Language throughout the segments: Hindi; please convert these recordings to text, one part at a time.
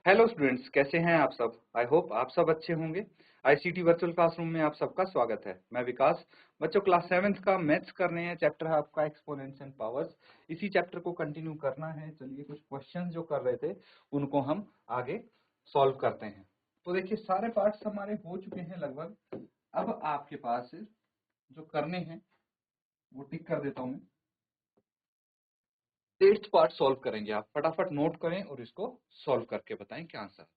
हेलो स्टूडेंट्स, कैसे हैं आप सब। आई होप आप सब अच्छे होंगे। आईसीटी वर्चुअल क्लासरूम में आप सबका स्वागत है। मैं विकास। बच्चों, क्लास 7th का मैथ्स कर रहे हैं। चैप्टर है आपका एक्सपोनेंट्स एंड पावर्स। इसी चैप्टर को कंटिन्यू करना है। चलिए, कुछ क्वेश्चंस जो कर रहे थे उनको हम आगे सॉल्व करते हैं। तो देखिए, सारे पार्ट्स हमारे हो चुके हैं लगभग। अब आपके पास जो करने हैं वो टिक कर देता हूं मैं। 8th पार्ट सॉल्व करेंगे। आप फटाफट नोट करें और इसको सॉल्व करके बताएं क्या आंसर है।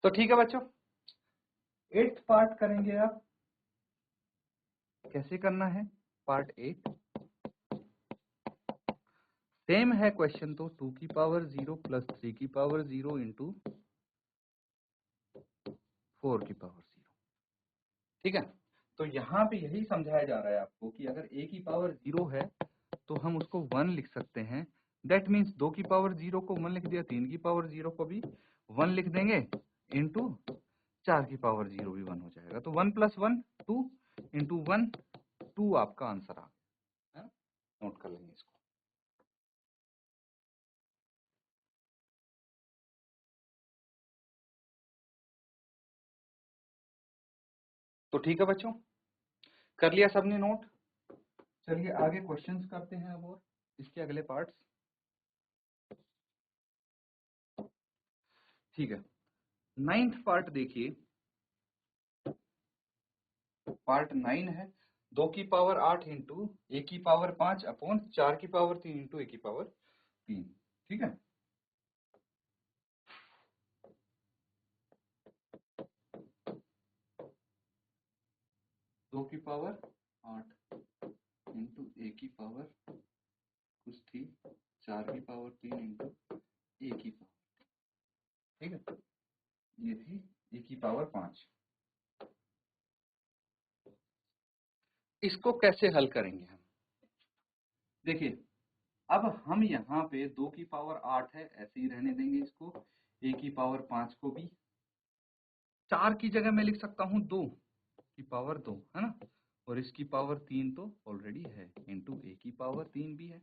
तो ठीक है बच्चों, 8th पार्ट करेंगे आप। कैसे करना है पार्ट 8? सेम है क्वेश्चन तो 2 की पावर 0 प्लस 3 की पावर 0 इंटू 4 की पावर 0। ठीक है, तो यहाँ पे यही समझाया जा रहा है आपको कि अगर a की पावर 0 है तो हम उसको 1 लिख सकते हैं। दैट मीन्स 2 की पावर 0 को 1 लिख दिया, 3 की पावर 0 को भी 1 लिख देंगे, इंटू 4 की पावर 0 भी 1 हो जाएगा। तो 1 प्लस 1 2 इंटू 1 2 आपका आंसर आ गया है ना। नोट कर लेंगे इसको। तो ठीक है बच्चों, कर लिया सबने नोट। चलिए आगे क्वेश्चंस करते हैं अब और इसके अगले पार्ट्स। ठीक है, 9th पार्ट देखिए। पार्ट 9 है 2 की पावर 8 इंटू ए की पावर 5 अपॉन 4 की पावर 3 इंटू ए की पावर 3। ठीक है, दो की पावर 8 इंटू ए की पावर कुछ थी 4 की पावर 3 इंटू ए की पावर। ठीक है, ये थी ए की पावर 5। इसको कैसे हल करेंगे हम? देखिए, अब हम यहाँ पे 2 की पावर 8 है ऐसे ही रहने देंगे इसको, ए की पावर 5 को भी। 4 की जगह मैं लिख सकता हूँ 2 की पावर 2, है ना। और इसकी पावर 3 तो ऑलरेडी है, इंटू ए की पावर 3 भी है।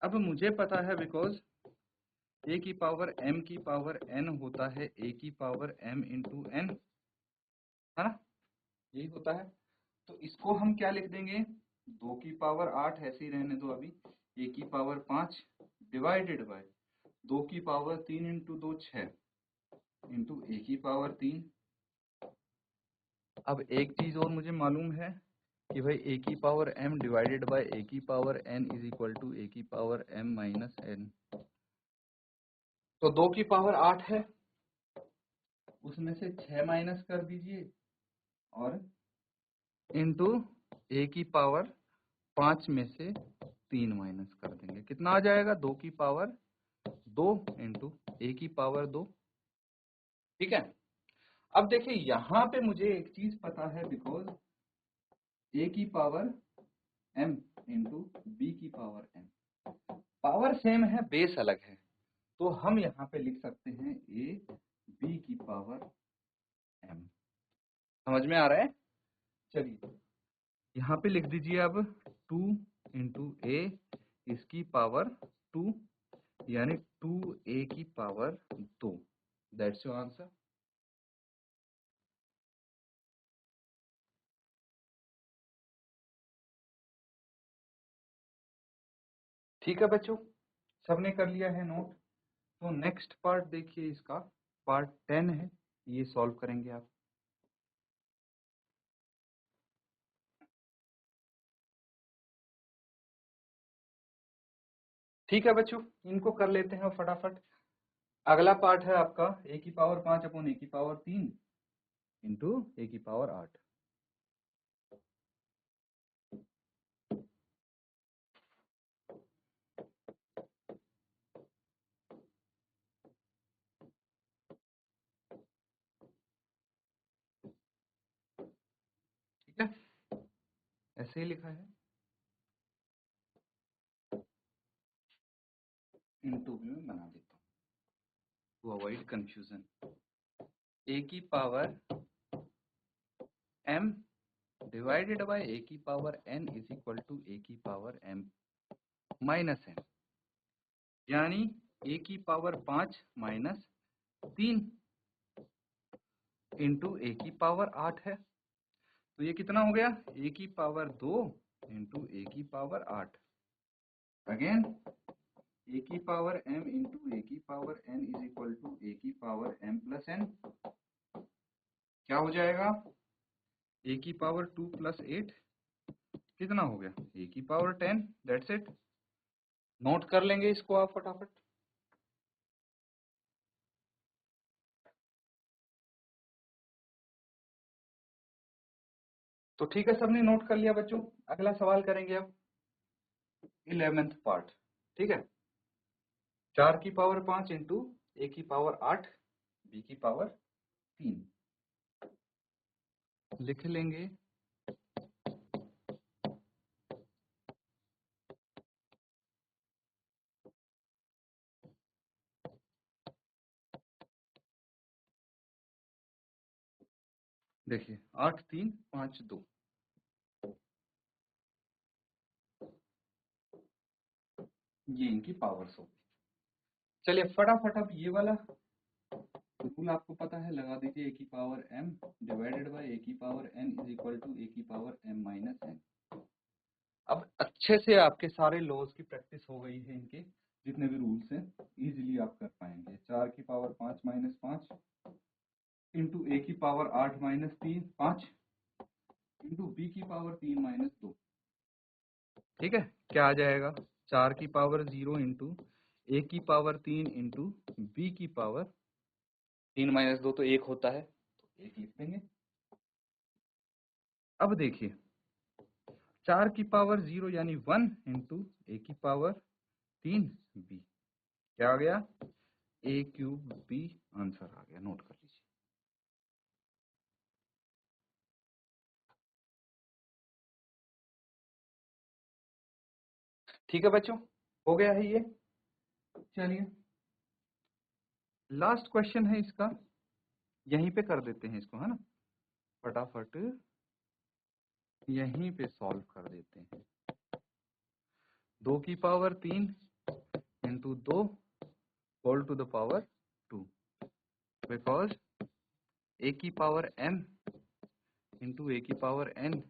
अब मुझे पता है बिकॉज ए की पावर m की पावर n होता है ए की पावर m इंटू n, है ना, यही होता है। तो इसको हम क्या लिख देंगे, 2 की पावर 8 ऐसे ही रहने दो अभी, ए की पावर 5 डिवाइडेड बाय 2 की पावर 3 इंटू 2 6 इंटू ए की पावर 3। अब एक चीज और मुझे मालूम है कि भाई ए की power m divided by a की power n is equal to a की पावर m माइनस n। तो 2 की पावर 8 है, उसमें से 6 माइनस कर दीजिए और इंटू ए की पावर 5 में से 3 माइनस कर देंगे। कितना आ जाएगा, 2 की पावर 2 इंटू ए की पावर 2। ठीक है, अब देखिए यहाँ पे मुझे एक चीज पता है बिकॉज ए की पावर m इंटू बी की पावर m, पावर सेम है बेस अलग है। तो हम यहाँ पे लिख सकते हैं ए बी की पावर m। समझ में आ रहा है? चलिए यहाँ पे लिख दीजिए अब 2 इंटू ए इसकी पावर 2 यानी 2a की पावर 2। That's your answer. ठीक है बच्चों, सबने कर लिया है नोट। तो नेक्स्ट पार्ट देखिए, इसका पार्ट 10 है, ये सॉल्व करेंगे आप। ठीक है बच्चों, इनको कर लेते हैं फटाफट। अगला पार्ट है आपका ए की पावर 5 अपॉन ए की पावर 3 इंटू ए की पावर 8। ठीक है, ऐसे ही लिखा है, इंटू भी मैं बना देता हूँ टू अवॉइड कंफ्यूजन। ए की power m divided by a की power n is equal to a की पावर m माइनस n, यानी ए की पावर 5 माइनस 3 इंटू ए की पावर 8 है। तो ये कितना हो गया, ए की पावर 2 इंटू ए की पावर 8, अगेन ए की पावर m इंटू ए की power n is equal to a की पावर m प्लस n। क्या हो जाएगा, ए की पावर 2 प्लस 8 कितना हो गया, ए की पावर 10। That's it. नोट कर लेंगे इसको आप फटाफट। तो ठीक है, सबने नोट कर लिया बच्चों। अगला सवाल करेंगे अब 11th पार्ट। ठीक है, 4 की पावर 5 इंटू ए की पावर 8 बी की पावर 3 लिख लेंगे। देखिए 8 3 5 2, ये इनकी पावर्स होगी। चलिए फटाफट अब ये वाला रूल आपको पता है, लगा दीजिए ए की power m divided by a की power n is equal to a की पावर m माइनस n। अब अच्छे से आपके सारे लॉज की प्रैक्टिस हो गई है, इनके जितने भी रूल्स हैं इजीली आप कर पाएंगे। 4 की पावर 5 माइनस 5 इंटू ए की पावर 8 माइनस 3 5 इंटू बी की पावर 3 माइनस 2। ठीक है, क्या आ जाएगा, 4 की पावर 0 इंटू ए की पावर 3 इंटू बी की पावर 3 माइनस 2 तो 1 होता है, तो 1 लिख देंगे। अब देखिए 4 की पावर 0 यानी 1 इंटू ए की पावर 3 बी, क्या आ गया, ए क्यूब बी आंसर आ गया। नोट कर लीजिए। ठीक है बच्चों, हो गया है ये। चलिए लास्ट क्वेश्चन है इसका, यहीं पे कर देते हैं इसको, है ना, फटाफट यहीं पे सॉल्व कर देते हैं। 2 की power 3 into 2 whole to the power 2, because a की पावर m इंटू ए की power n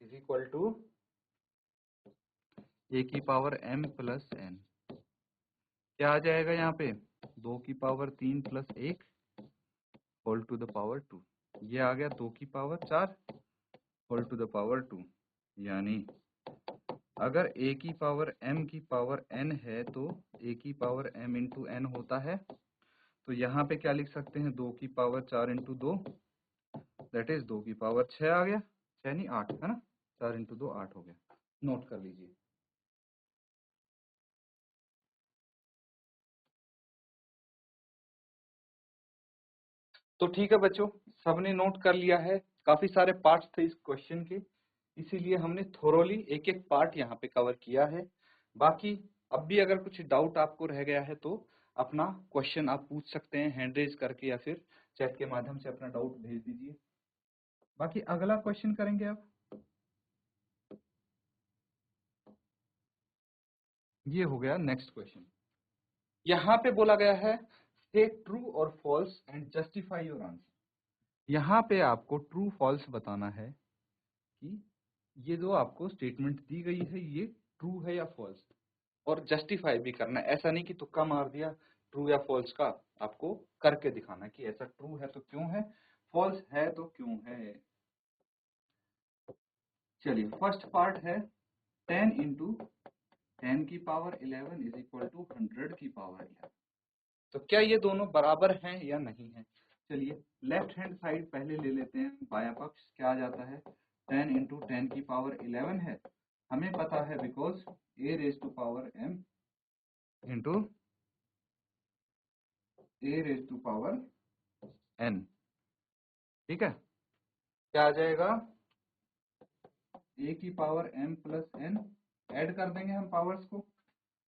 is equal to a की पावर m प्लस n। क्या आ जाएगा यहाँ पे, 2 की power 3 plus 1 whole to the power 2, ये आ गया 2 की power 4 whole to the power 2। यानी अगर a की पावर m की पावर n है तो a की पावर m इंटू n होता है। तो यहाँ पे क्या लिख सकते हैं, 2 की पावर 4 इंटू 2 दैट इज 2 की पावर 6 आ गया, 6 नहीं 8 है ना, 4 इंटू 2 8 हो गया। नोट कर लीजिए। तो ठीक है बच्चों, सबने नोट कर लिया है। काफी सारे पार्ट्स थे इस क्वेश्चन के, इसीलिए हमने थोरोली एक एक पार्ट यहाँ पे कवर किया है। बाकी अब भी अगर कुछ डाउट आपको रह गया है तो अपना क्वेश्चन आप पूछ सकते हैं हैंड रेज करके, या फिर चैट के माध्यम से अपना डाउट भेज दीजिए। बाकी अगला क्वेश्चन करेंगे अब, ये हो गया नेक्स्ट क्वेश्चन। यहाँ पे बोला गया है से ट्रू और false and justify your answer. यहाँ पे आपको ट्रू फॉल्स बताना है कि ये जो आपको स्टेटमेंट दी गई है ये ट्रू है या फॉल्स, और जस्टिफाई भी करना है। ऐसा नहीं कि तुक्का मार दिया ट्रू या फॉल्स का, आपको करके दिखाना है कि ऐसा ट्रू है तो क्यों है, फॉल्स है तो क्यों है। चलिए फर्स्ट पार्ट है 10 इंटू 10 की पावर 11 इज इक्वल टू 100 की पावर 11। तो क्या ये दोनों बराबर हैं या नहीं है। चलिए लेफ्ट हैंड साइड पहले ले लेते हैं, बायां पक्ष क्या आ जाता है, 10 इंटू 10 की पावर 11 है, हमें पता है because a raise to power m into a raise to power n। ठीक है, क्या आ जाएगा, ए की power m plus n, add कर देंगे हम पावर्स को,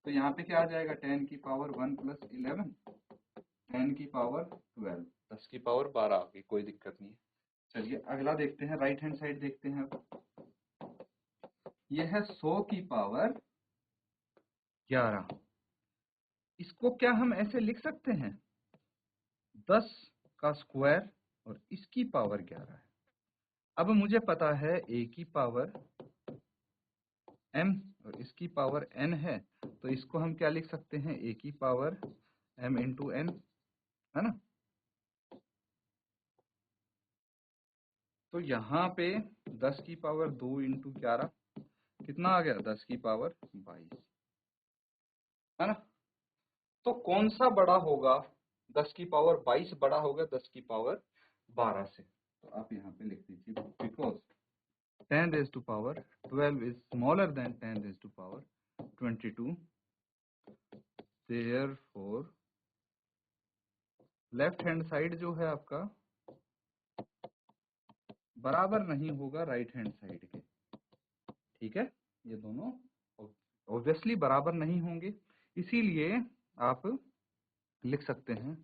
तो यहाँ पे क्या आ जाएगा, 10 की पावर 1 प्लस 11 10 की पावर 12, 10 की पावर 12 आ गई, कोई दिक्कत नहीं है। चलिए अगला देखते हैं, राइट हैंड साइड देखते हैं। यह है 100 की पावर 11। इसको क्या हम ऐसे लिख सकते हैं, 10 का स्क्वायर और इसकी पावर 11 है। अब मुझे पता है a की पावर m और इसकी पावर n है, तो इसको हम क्या लिख सकते हैं, a की पावर m इंटू n, है ना। तो यहाँ पे 10 की पावर 2 इंटू 11 कितना आ गया, 10 की पावर 22, है ना। तो कौन सा बड़ा होगा, 10 की पावर 22 बड़ा होगा 10 की पावर 12 से। तो आप यहाँ पे लिख दीजिए, because 10 raise to power 12 is smaller than 10 raise to power 22, therefore left hand side जो है आपका बराबर नहीं होगा राइट हैंड साइड के। ठीक है, ये दोनों ऑब्वियसली बराबर नहीं होंगे, इसीलिए आप लिख सकते हैं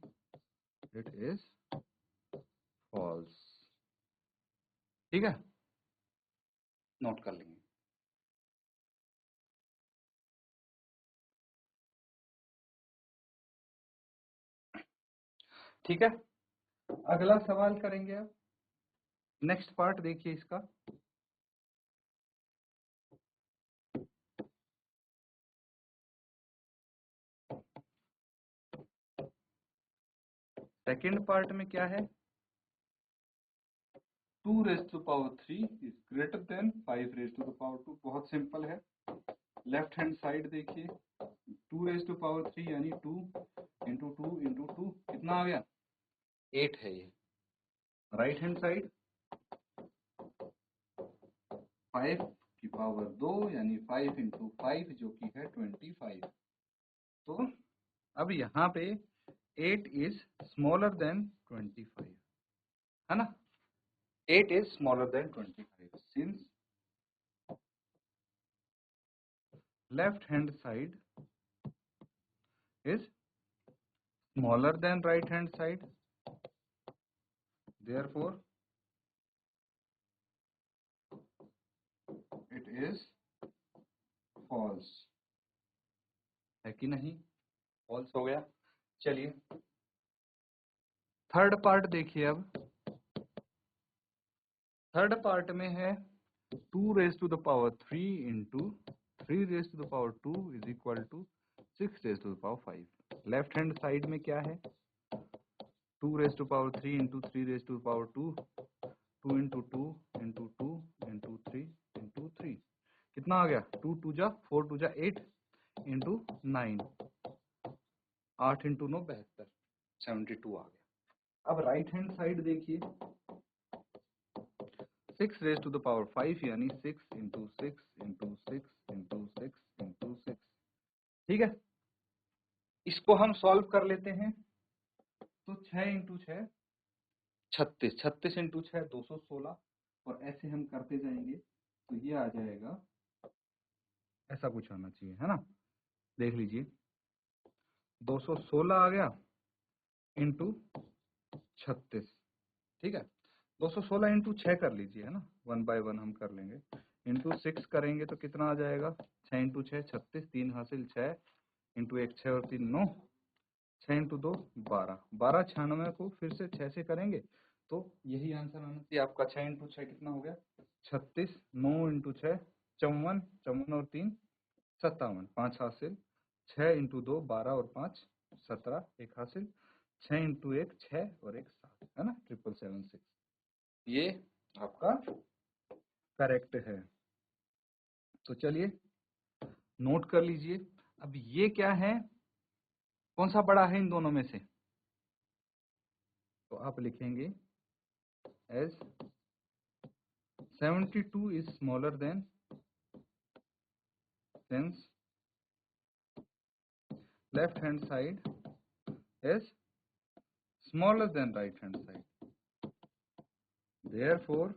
इट इज फॉल्स। ठीक है, नोट कर लेंगे। ठीक है, अगला सवाल करेंगे अब। नेक्स्ट पार्ट देखिए इसका। सेकेंड पार्ट में क्या है, 2 raise to power 3 is greater than 5 raise to the power 2। बहुत सिंपल है। लेफ्ट हैंड साइड देखिए, 2 रेज टू पावर 3 यानी 2 इंटू 2 इंटू 2 कितना आ गया, 8 है ये। राइट हैंड साइड 5 की पावर 2 यानी 5 इंटू 5 जो कि है 25। तो अब यहाँ पे 8 इज स्मॉलर देन 25, है ना। 8 is smaller than 25 since left hand side is smaller than right hand side, therefore it is false। है कि नहीं, false हो गया। चलिए थर्ड पार्ट देखिए अब। थर्ड पार्ट में है 2 raise to the power 3 into 3 raise to the power 2 is equal to 6 raise to the power 5। Left hand side में क्या है, 2 raise to power 3 into 3 raise to power 2, 2 into 2 into 2 into 3 into 3 कितना आ गया, 2 2 जा 4 2 जा 8 इंटू 9, 8 इंटू 9 72, 72 आ गया। अब राइट हैंड साइड देखिए, 6 रेज टू द पावर 5 यानी 6 इंटू 6 इंटू 6 इंटू 6 इंटू 6। ठीक है, इसको हम सॉल्व कर लेते हैं। तो 6 इंटू 6 36, 36 इंटू 6 216, और ऐसे हम करते जाएंगे तो ये आ जाएगा, ऐसा कुछ आना चाहिए, है ना। देख लीजिए 216 आ गया इंटू 36। ठीक है, 216 इंटू 6 कर लीजिए, है ना, 1 बाय 1 हम कर लेंगे। इंटू 6 करेंगे तो कितना आ जाएगा, 6 इंटू 6 36, 3 हासिल 6 इंटू 1 6 और 3 9, 6 इंटू 2 12, 12 96 को फिर से 6 से करेंगे तो यही आंसर आना चाहिए आपका। 6 इंटू 6 कितना हो गया, 36, 9 इंटू 6 54, 54 और 3 57, 5 हासिल, 6 इंटू 2 12 और 5 17, 1 हासिल, 6 इंटू 1 6 और 1 7, है ना, 7776। ये आपका करेक्ट है। तो चलिए नोट कर लीजिए। अब ये क्या है, कौन सा बड़ा है इन दोनों में से, तो आप लिखेंगे as 72 is smaller than, since left hand side is smaller than right hand side, therefore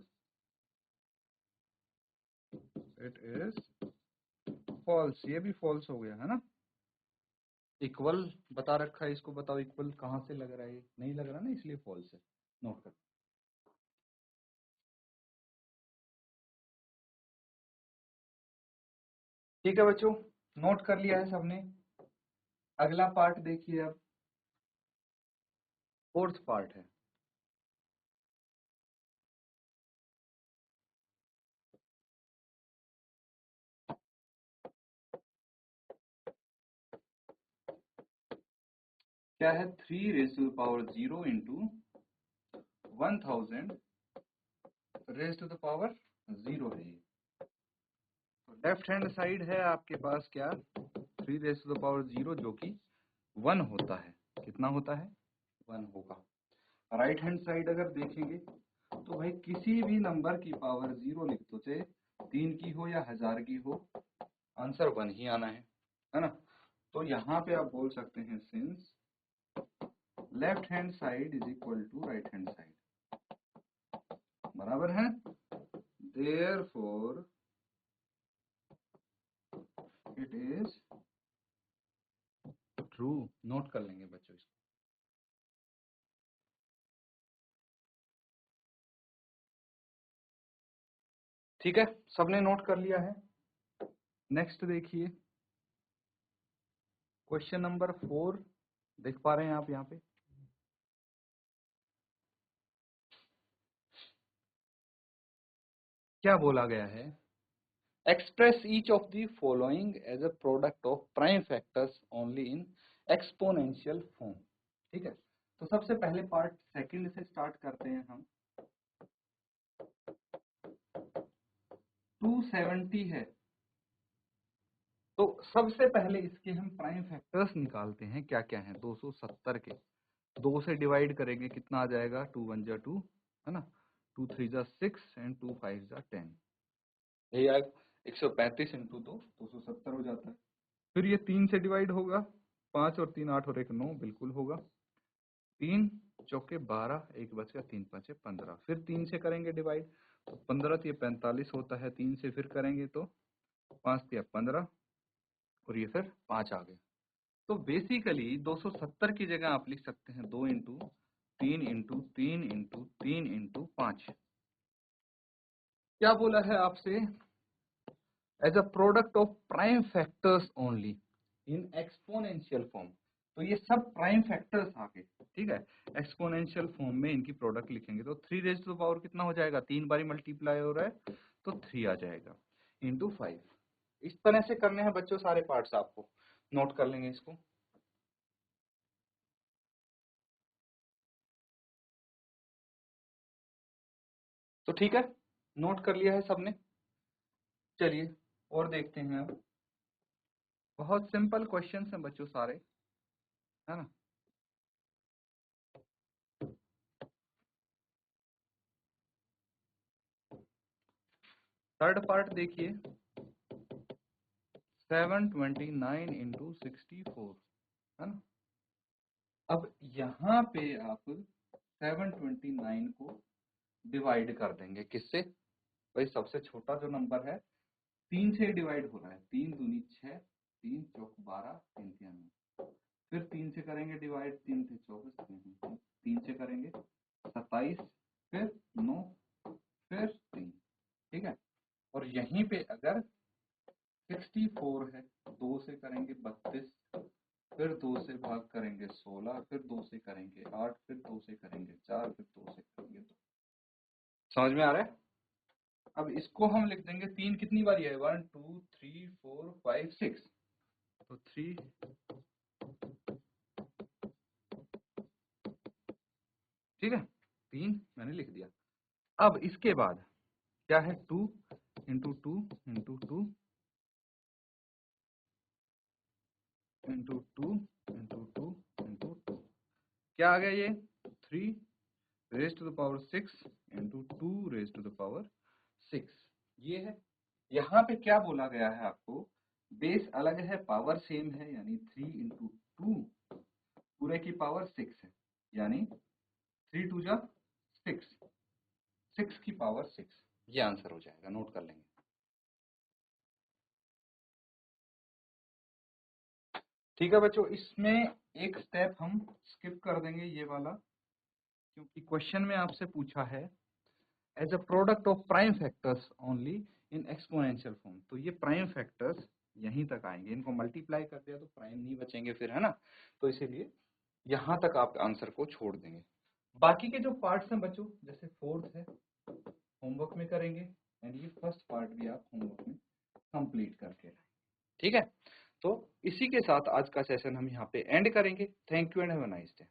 it is false। ये भी false हो गया, है ना। इक्वल बता रखा है, इसको बताओ इक्वल कहाँ से लग रहा है, नहीं लग रहा ना, इसलिए false है। नोट कर। ठीक है बच्चों, नोट कर लिया है सबने। अगला पार्ट देखिए, अब फोर्थ पार्ट है। क्या है? 3 raised to the power 0 into 1000 raised to the power 0 है ये। तो लेफ्ट हैंड साइड है आपके पास क्या? 3 raised to the power 0 जो कि 1 होता है। कितना होता है? 1 होगा। राइट हैंड साइड अगर देखेंगे तो भाई किसी भी नंबर की पावर 0 लिख दो, चाहे 3 की हो या 1000 की हो, आंसर 1 ही आना है ना? तो यहाँ पे आप बोल सकते हैं since left hand side is equal to right hand side, बराबर है। Therefore it is true. Note कर लेंगे बच्चों इसको। ठीक है, सबने नोट कर लिया है। नेक्स्ट देखिए, क्वेश्चन नंबर 4 देख पा रहे हैं आप यहाँ पे? क्या बोला गया है? Express each of the following as a product of prime factors only in exponential form. ठीक है, तो सबसे पहले पार्ट सेकंड से स्टार्ट करते हैं हम। 270 है, तो सबसे पहले इसके हम प्राइम फैक्टर्स निकालते हैं। क्या क्या है? 270 के 2 से डिवाइड करेंगे, कितना आ जाएगा? 2 1 जा 2, है ना? 2 3 जा 6 एंड 2 5 जा 10। यही आएगा 135 इंटू 2 270 हो जाता है। फिर ये 3 से डिवाइड होगा, 5 और 3 8 और 1 9, बिल्कुल होगा। 3 चौके 12, 1 बच गया, 3 5 15। फिर 3 से करेंगे डिवाइड तो 15 तो ये 45 होता है। 3 से फिर करेंगे तो 5 तिया 15 और ये फिर 5 आ गए। तो बेसिकली 270 की जगह आप लिख सकते हैं 2 इंटू 3 इंटू 3 इंटू 3 इंटू 5। क्या बोला है आपसे? As a product of prime factors only in exponential form. तो ये सब प्राइम फैक्टर्स आ गए। ठीक है, एक्सपोनेंशियल फॉर्म में इनकी प्रोडक्ट लिखेंगे तो 3 रेज़ टू द पावर कितना हो जाएगा? 3 बारी मल्टीप्लाई हो रहा है तो 3 आ जाएगा इंटू 5। इस तरह से करने हैं बच्चों सारे पार्ट्स, आपको नोट कर लेंगे इसको। तो ठीक है, नोट कर लिया है सबने। चलिए और देखते हैं अब। बहुत सिंपल क्वेश्चंस हैं बच्चों सारे, है ना? थर्ड पार्ट देखिए, 729 इंटू 64, है ना? अब यहाँ पे आप 729 को डिवाइड कर देंगे किससे? भाई सबसे छोटा जो नंबर है 3 से डिवाइड हो रहा है। 3 दूनी 6, 3 चौक 12, 3 तिया 9। फिर 3 से करेंगे डिवाइड, 3 थे 24, 3 से करेंगे 27, फिर 9, फिर 3। ठीक है, और यहीं पे अगर 64 है, 2 से करेंगे 32, फिर 2 से भाग करेंगे 16, फिर 2 से करेंगे 8, फिर 2 से करेंगे 4, फिर 2 से करेंगे 2। समझ में आ रहा है? अब इसको हम लिख देंगे, 3 कितनी बारी है? 1 2 3 4 5 6, तो 3। ठीक है, 3 मैंने लिख दिया। अब इसके बाद क्या है? 2 into 2 into 2 into 2 into 2 into 2। क्या आ गया ये? 3 raise to the power 6 into 2 raise to the power 6। ये है। यहाँ पे क्या बोला गया है आपको? बेस अलग है, पावर सेम है, यानी 3 इंटू 2 पूरे की पावर 6 है, यानी 3 2 जा 6, 6 की पावर 6। ये आंसर हो जाएगा, नोट कर लेंगे। ठीक है बच्चों, इसमें एक स्टेप हम स्किप कर देंगे, ये वाला, क्योंकि क्वेश्चन में आपसे पूछा है as a product of prime factors only in exponential form. तो ये प्राइम फैक्टर्स यहीं तक आएंगे, इनको मल्टीप्लाई कर दिया तो प्राइम नहीं बचेंगे फिर, है ना। तो इसीलिए यहाँ तक आप आंसर को छोड़ देंगे। बाकी के जो पार्ट्स हैं बच्चों, जैसे फोर्थ है होमवर्क में करेंगे, एंड ये फर्स्ट पार्ट भी आप होमवर्क में कंप्लीट करके लाएंगे, ठीक है। तो इसी के साथ आज का सेशन हम यहाँ पे एंड करेंगे। Thank you and have a nice day.